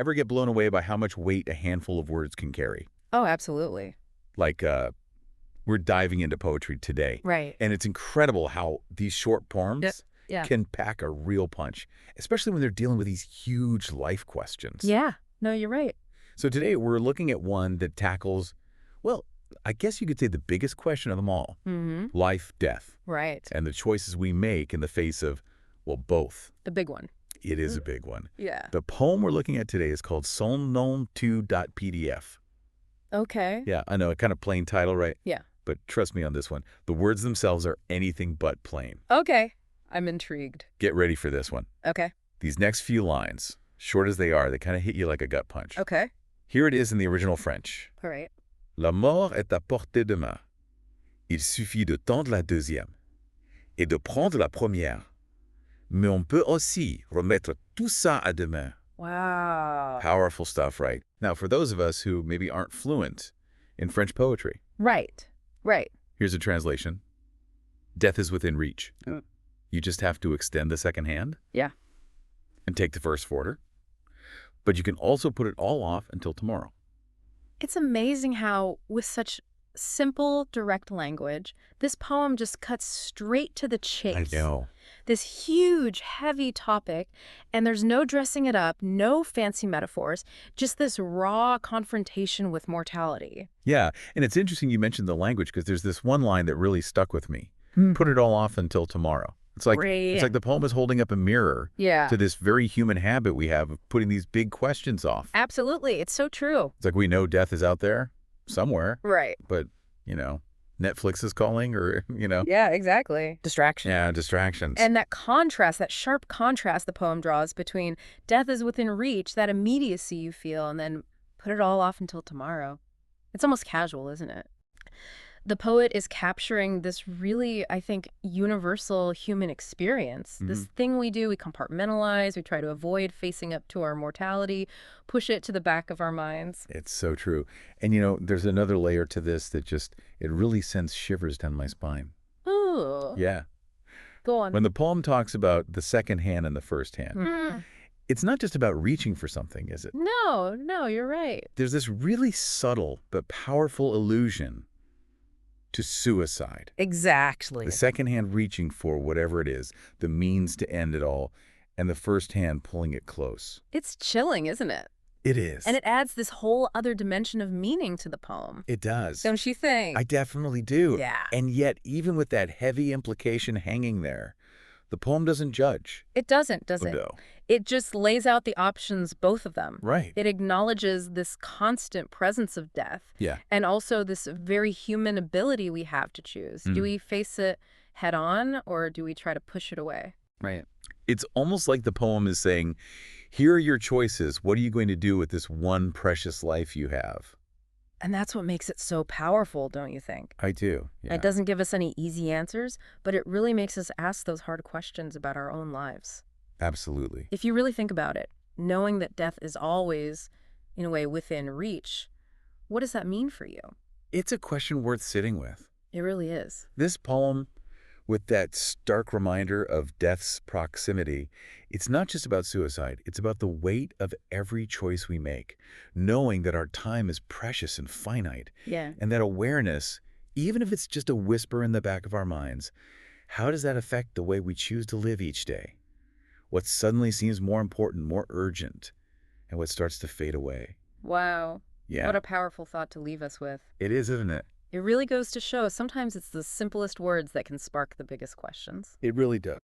Ever get blown away by how much weight a handful of words can carry? Oh, absolutely. Like, we're diving into poetry today. Right. And it's incredible how these short poems Yeah. can pack a real punch, especially when they're dealing with these huge life questions. Yeah. No, you're right. So today we're looking at one that tackles, well, I guess you could say the biggest question of them all. Mm-hmm. Life, death, Right. and the choices we make in the face of, well, both. The big one. It is a big one. Yeah. The poem we're looking at today is called Son nom tu.pdf. Okay. Yeah, I know, a kind of plain title, right? Yeah. But trust me on this one. The words themselves are anything but plain. Okay. I'm intrigued. Get ready for this one. Okay. These next few lines, short as they are, they kind of hit you like a gut punch. Okay. Here it is in the original French. All right. La mort est à portée de main. Il suffit de tendre la deuxième et de prendre la première. Mais on peut aussi remettre tout ça à demain. Wow. Powerful stuff, right? Now, for those of us who maybe aren't fluent in French poetry, Right. Right. here's a translation. Death is within reach. Mm. You just have to extend the second hand. Yeah. And take the first order. But you can also put it all off until tomorrow. It's amazing how, with such simple, direct language, this poem just cuts straight to the chase. This huge, heavy topic, and there's no dressing it up, no fancy metaphors, just this raw confrontation with mortality. Yeah, and it's interesting you mentioned the language because there's this one line that really stuck with me. Hmm. Put it all off until tomorrow. It's like Great. it's like the poem is holding up a mirror Yeah. to this very human habit we have of putting these big questions off. Absolutely. It's so true. It's like we know death is out there somewhere, Right. but, Netflix is calling or, Yeah, exactly. Distraction. Yeah, distractions. And that contrast, that sharp contrast the poem draws between death is within reach, that immediacy you feel, and then put it all off until tomorrow. It's almost casual, isn't it? The poet is capturing this really, I think, universal human experience. This thing we do, we compartmentalize, we try to avoid facing up to our mortality, push it to the back of our minds. It's so true. And, there's another layer to this that it really sends shivers down my spine. Ooh. Yeah. Go on. When the poem talks about the second hand and the first hand, Mm. it's not just about reaching for something, is it? No, you're right. There's this really subtle but powerful allusion to suicide. Exactly. The second hand reaching for whatever it is, the means to end it all, and the first hand pulling it close. It's chilling, isn't it? It is. And it adds this whole other dimension of meaning to the poem. It does. Don't you think? I definitely do. Yeah. And yet, even with that heavy implication hanging there, the poem doesn't judge. It doesn't, does it? No. It just lays out the options, both of them. Right. It acknowledges this constant presence of death. Yeah. And also this very human ability we have to choose. Do we face it head on or do we try to push it away? Right. It's almost like the poem is saying, here are your choices. What are you going to do with this one precious life you have? And that's what makes it so powerful, don't you think? I do. Yeah. It doesn't give us any easy answers, but it really makes us ask those hard questions about our own lives. Absolutely. If you really think about it, knowing that death is always, in a way, within reach, what does that mean for you? It's a question worth sitting with. It really is. This poem, with that stark reminder of death's proximity, it's not just about suicide. It's about the weight of every choice we make, knowing that our time is precious and finite. Yeah. And that awareness, even if it's just a whisper in the back of our minds, how does that affect the way we choose to live each day? What suddenly seems more important, more urgent, and what starts to fade away. Wow. Yeah. What a powerful thought to leave us with. It is, isn't it? It really goes to show sometimes it's the simplest words that can spark the biggest questions. It really does.